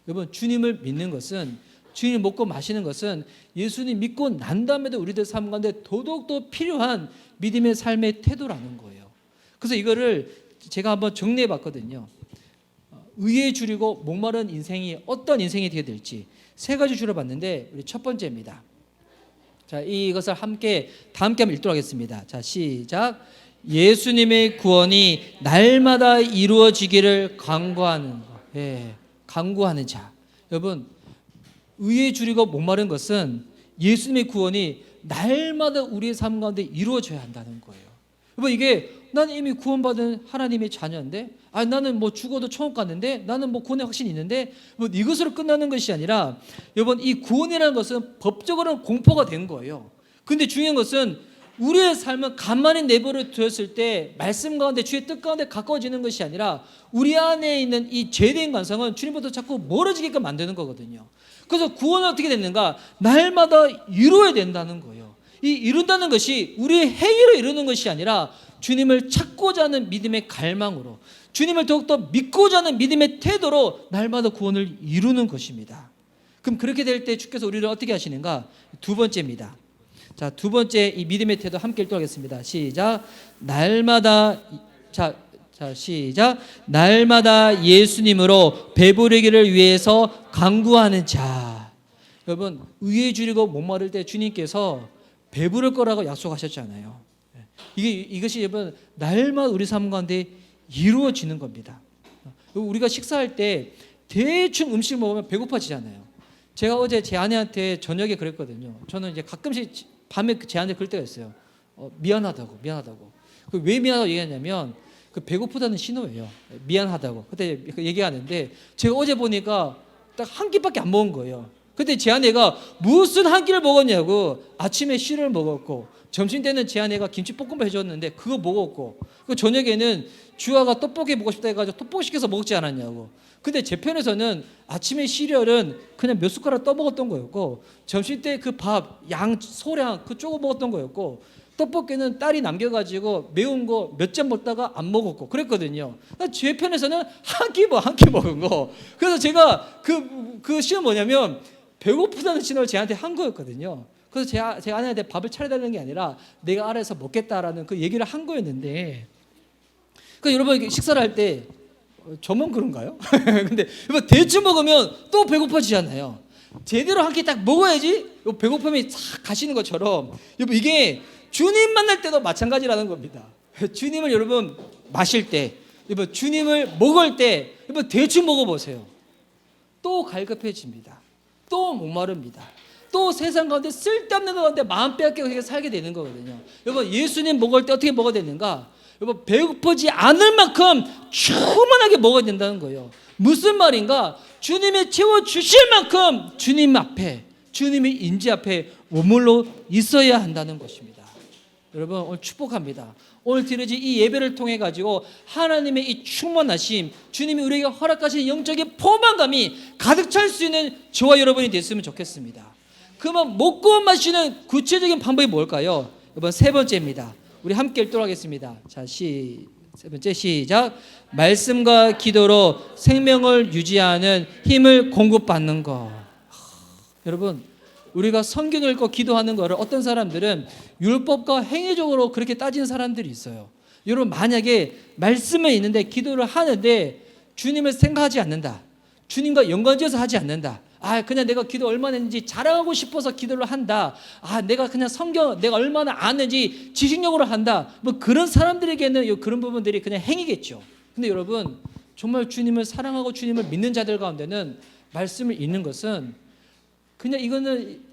여러분, 주님을 믿는 것은, 주님 먹고 마시는 것은 예수님 믿고 난 다음에도 우리들 삶 가운데 더더욱더 필요한 믿음의 삶의 태도라는 거예요. 그래서 이거를 제가 한번 정리해 봤거든요. 의에 줄이고 목마른 인생이 어떤 인생이 되어야 될지 세 가지 줄여봤는데, 우리 첫 번째입니다. 자, 이것을 다 함께 한번 읽도록 하겠습니다. 자, 시작. 예수님의 구원이 날마다 이루어지기를 간구하는 것. 간구하는 자. 여러분, 의에 줄이고 목마른 것은 예수님의 구원이 날마다 우리의 삶 가운데 이루어져야 한다는 거예요. 여러분, 이게 나는 이미 구원받은 하나님의 자녀인데, 나는 죽어도 천국 갔는데, 나는 구원의 확신이 있는데, 이것으로 끝나는 것이 아니라, 여러분, 이 구원이라는 것은 법적으로는 공포가 된 거예요. 근데 중요한 것은 우리의 삶은 가만히 내버려 두었을 때 말씀 가운데, 주의 뜻 가운데 가까워지는 것이 아니라 우리 안에 있는 이 죄된 관성은 주님부터 자꾸 멀어지게끔 만드는 거거든요. 그래서 구원은 어떻게 됐는가? 날마다 이루어야 된다는 거예요. 이 이룬다는 것이 우리의 행위로 이루는 것이 아니라 주님을 찾고자 하는 믿음의 갈망으로, 주님을 더욱더 믿고자 하는 믿음의 태도로 날마다 구원을 이루는 것입니다. 그럼 그렇게 될 때 주께서 우리를 어떻게 하시는가? 두 번째입니다. 자, 두 번째 이 믿음의 태도 함께 읽도록하겠습니다. 시작. 날마다 시작. 날마다 예수님으로 배부르기를 위해서 간구하는 자. 여러분, 의에 줄이고 목마를 때 주님께서 배부를 거라고 약속하셨잖아요. 이것이 여러분 날마다 우리 삶 가운데 이루어지는 겁니다. 우리가 식사할 때 대충 음식 먹으면 배고파지잖아요. 제가 어제 제 아내한테 저녁에 그랬거든요. 저는 이제 가끔씩 밤에 제 아내한테 그럴 때가 있어요. 미안하다고. 왜 미안하다고 얘기하냐면 그 배고프다는 신호예요. 미안하다고. 그때 얘기하는데 제가 어제 보니까 딱 한 끼밖에 안 먹은 거예요. 그때 제 아내가 무슨 한 끼를 먹었냐고. 아침에 시를 먹었고, 점심 때는 제 아내가 김치볶음밥 해줬는데 그거 먹었고, 그 저녁에는 주아가 떡볶이 먹고 싶다 해가지고 떡볶이 시켜서 먹지 않았냐고. 근데 제 편에서는 아침에 시리얼은 그냥 몇 숟가락 떠먹었던 거였고, 점심 때 그 밥 양 소량 그 쪼고 먹었던 거였고, 떡볶이는 딸이 남겨가지고 매운 거 몇 점 먹다가 안 먹었고 그랬거든요. 제 편에서는 한 끼 먹은 거. 그래서 제가 그 시는 뭐냐면 배고프다는 신호를 제한테 한 거였거든요. 그래서 제 아내한테 밥을 차려달라는 게 아니라 내가 알아서 먹겠다라는 그 얘기를 한 거였는데, 그 여러분 식사를 할 때 저만 그런가요? 근데 대충 먹으면 또 배고파지잖아요. 제대로 한 끼 딱 먹어야지 배고픔이 싹 가시는 것처럼 여러분 이게 주님 만날 때도 마찬가지라는 겁니다. 주님을 여러분 마실 때, 여러분 주님을 먹을 때 여러분 대충 먹어보세요. 또 갈급해집니다. 또 목마릅니다. 또 세상 가운데 쓸데없는 가운데 마음 빼앗기고 살게 되는 거거든요. 여러분 예수님 먹을 때 어떻게 먹어야 되는가? 여러분 배고프지 않을 만큼 충만하게 먹어야 된다는 거예요. 무슨 말인가? 주님이 채워주실 만큼 주님 앞에, 주님의 임재 앞에 머물러 있어야 한다는 것입니다. 여러분 오늘 축복합니다. 오늘 드려진 이 예배를 통해 가지고 하나님의 이 충만하심, 주님이 우리에게 허락하신 영적인 포만감이 가득 찰 수 있는 저와 여러분이 됐으면 좋겠습니다. 그러면 먹고 마시는 구체적인 방법이 뭘까요? 이번 세 번째입니다. 우리 함께 읽도록 하겠습니다. 자, 세 번째 시작. 말씀과 기도로 생명을 유지하는 힘을 공급받는 것. 여러분 우리가 성경을 읽고 기도하는 거를 어떤 사람들은 율법과 행위적으로 그렇게 따지는 사람들이 있어요. 여러분 만약에 말씀에 있는데 기도를 하는데 주님을 생각하지 않는다, 주님과 연관지어서 하지 않는다, 그냥 내가 기도 얼마나 했는지 자랑하고 싶어서 기도를 한다, 내가 그냥 성경 내가 얼마나 아는지 지식력으로 한다, 뭐 그런 사람들에게는 그런 부분들이 그냥 행위겠죠. 근데 여러분 정말 주님을 사랑하고 주님을 믿는 자들 가운데는 말씀을 읽는 것은 그냥 이거는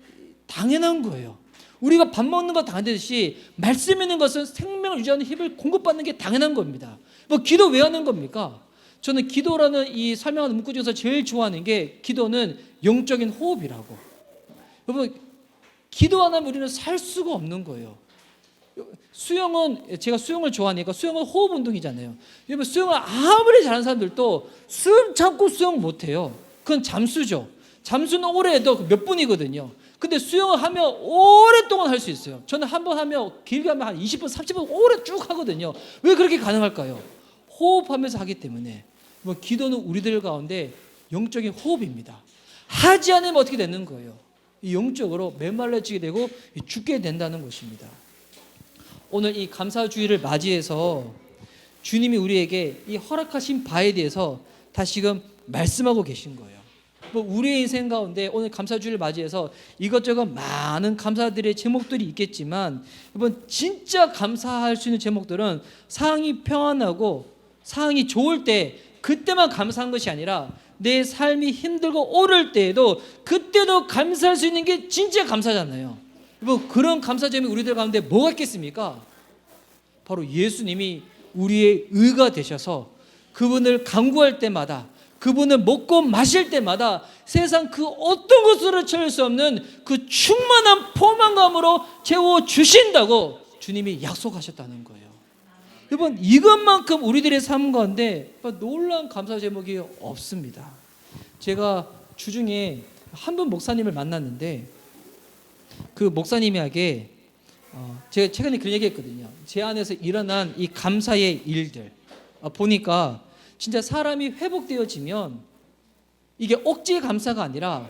당연한 거예요. 우리가 밥 먹는 거 당연하듯이 말씀 있는 것은 생명을 유지하는 힘을 공급받는 게 당연한 겁니다. 뭐 기도 왜 하는 겁니까? 저는 기도라는 이 설명하는 문구 중에서 제일 좋아하는 게 기도는 영적인 호흡이라고. 여러분 기도 안 하면 우리는 살 수가 없는 거예요. 수영은 제가 수영을 좋아하니까 수영은 호흡 운동이잖아요. 여러분 수영을 아무리 잘하는 사람들도 숨 참고 수영 못해요. 그건 잠수죠. 잠수는 오래 해도 몇 분이거든요. 근데 수영을 하면 오랫동안 할 수 있어요. 저는 한 번 하면 길게 하면 한 20분, 30분 오래 쭉 하거든요. 왜 그렇게 가능할까요? 호흡하면서 하기 때문에. 뭐 기도는 우리들 가운데 영적인 호흡입니다. 하지 않으면 어떻게 되는 거예요? 영적으로 메말라지게 되고 죽게 된다는 것입니다. 오늘 이 감사주의를 맞이해서 주님이 우리에게 이 허락하신 바에 대해서 다시금 말씀하고 계신 거예요. 뭐 우리의 인생 가운데 오늘 감사주의를 맞이해서 이것저것 많은 감사들의 제목들이 있겠지만, 여러분 진짜 감사할 수 있는 제목들은 상황이 평안하고 상황이 좋을 때 그때만 감사한 것이 아니라 내 삶이 힘들고 어려울 때에도 그때도 감사할 수 있는 게 진짜 감사잖아요. 뭐 그런 감사 제목이 우리들 가운데 뭐가 있겠습니까? 바로 예수님이 우리의 의가 되셔서 그분을 간구할 때마다, 그분을 먹고 마실 때마다 세상 그 어떤 것으로 채울 수 없는 그 충만한 포만감으로 채워주신다고 주님이 약속하셨다는 거예요. 여러분 이것만큼 우리들의 삶 가운데 놀라운 감사 제목이 없습니다. 제가 주중에 한 분 목사님을 만났는데 그 목사님에게 제가 최근에 그런 얘기했거든요. 제 안에서 일어난 이 감사의 일들 보니까 진짜 사람이 회복되어지면 이게 억지의 감사가 아니라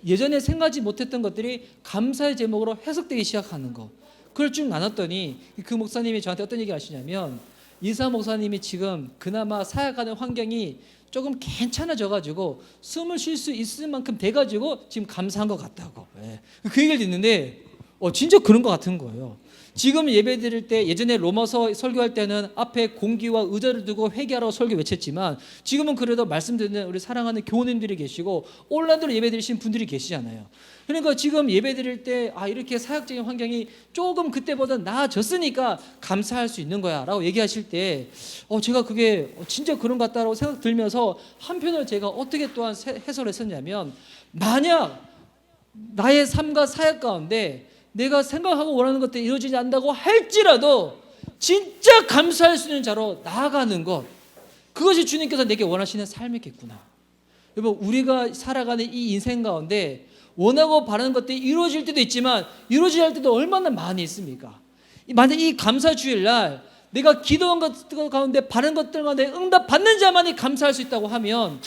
예전에 생각하지 못했던 것들이 감사의 제목으로 해석되기 시작하는 거. 그걸 쭉 나눴더니 그 목사님이 저한테 어떤 얘기 하시냐면 이사 목사님이 지금 그나마 사역하는 환경이 조금 괜찮아져가지고 숨을 쉴 수 있을 만큼 돼가지고 지금 감사한 것 같다고. 그 얘기를 듣는데 진짜 그런 것 같은 거예요. 지금 예배 드릴 때 예전에 로마서 설교할 때는 앞에 공기와 의자를 두고 회개하라고 설교 외쳤지만 지금은 그래도 말씀 듣는 우리 사랑하는 교우님들이 계시고 온라인으로 예배 드리신 분들이 계시잖아요. 그러니까 지금 예배 드릴 때 이렇게 사역적인 환경이 조금 그때보다 나아졌으니까 감사할 수 있는 거야 라고 얘기하실 때 제가 그게 진짜 그런 것 같다라고 생각 들면서 한편으로 제가 어떻게 또한 해설을 했었냐면 만약 나의 삶과 사역 가운데 내가 생각하고 원하는 것들이 이루어지지 않는다고 할지라도 진짜 감사할 수 있는 자로 나아가는 것, 그것이 주님께서 내게 원하시는 삶이겠구나. 여러분, 우리가 살아가는 이 인생 가운데 원하고 바라는 것들이 이루어질 때도 있지만 이루어지지 않을 때도 얼마나 많이 있습니까? 만약 이 감사주일날 내가 기도한 것들 가운데 바른 것들 가운데 응답받는 자만이 감사할 수 있다고 하면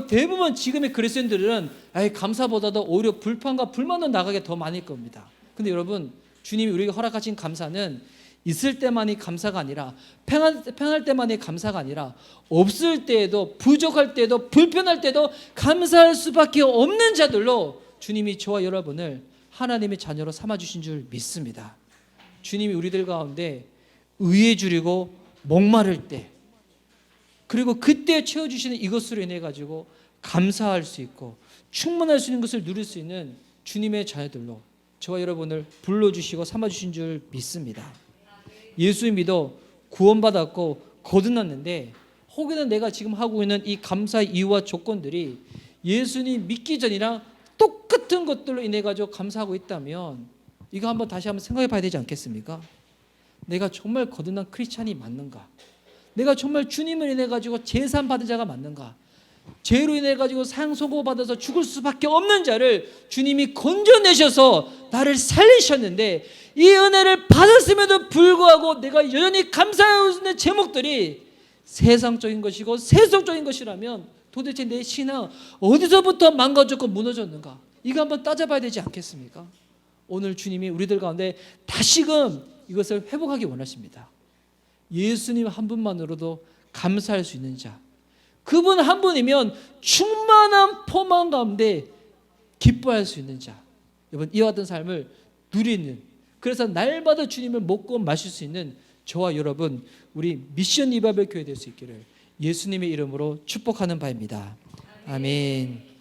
대부분 지금의 그리스도인들은 감사보다도 오히려 불평과 불만으로 나가게 더 많을 겁니다. 근데 여러분, 주님이 우리에게 허락하신 감사는 있을 때만이 감사가 아니라 편할 때만이 감사가 아니라 없을 때에도 부족할 때도 불편할 때도 감사할 수밖에 없는 자들로 주님이 저와 여러분을 하나님의 자녀로 삼아주신 줄 믿습니다. 주님이 우리들 가운데 의에 주리고 목마를 때 그리고 그때 채워주시는 이것으로 인해 가지고 감사할 수 있고 충만할 수 있는 것을 누릴 수 있는 주님의 자녀들로 저와 여러분을 불러주시고 삼아주신 줄 믿습니다. 예수 믿어 구원받았고 거듭났는데 혹여나 내가 지금 하고 있는 이 감사의 이유와 조건들이 예수님 믿기 전이랑 똑같은 것들로 인해 가지고 감사하고 있다면 이거 다시 한번 생각해 봐야 되지 않겠습니까? 내가 정말 거듭난 크리스찬이 맞는가? 내가 정말 주님을 인해 가지고 제산 받은 자가 맞는가? 죄로 인해 가지고 상속고 받아서 죽을 수밖에 없는 자를 주님이 건져내셔서 나를 살리셨는데 이 은혜를 받았음에도 불구하고 내가 여전히 감사하는 제목들이 세상적인 것이고 세속적인 것이라면 도대체 내 신앙 어디서부터 망가졌고 무너졌는가? 이거 한번 따져봐야 되지 않겠습니까? 오늘 주님이 우리들 가운데 다시금 이것을 회복하기 원하십니다. 예수님 한 분만으로도 감사할 수 있는 자, 그분 한 분이면 충만한 포만 가운데 기뻐할 수 있는 자, 여러분 이와 같은 삶을 누리는, 그래서 날마다 주님을 먹고 마실 수 있는 저와 여러분, 우리 미션 리바이벌 교회 될 수 있기를 예수님의 이름으로 축복하는 바입니다. 아멘.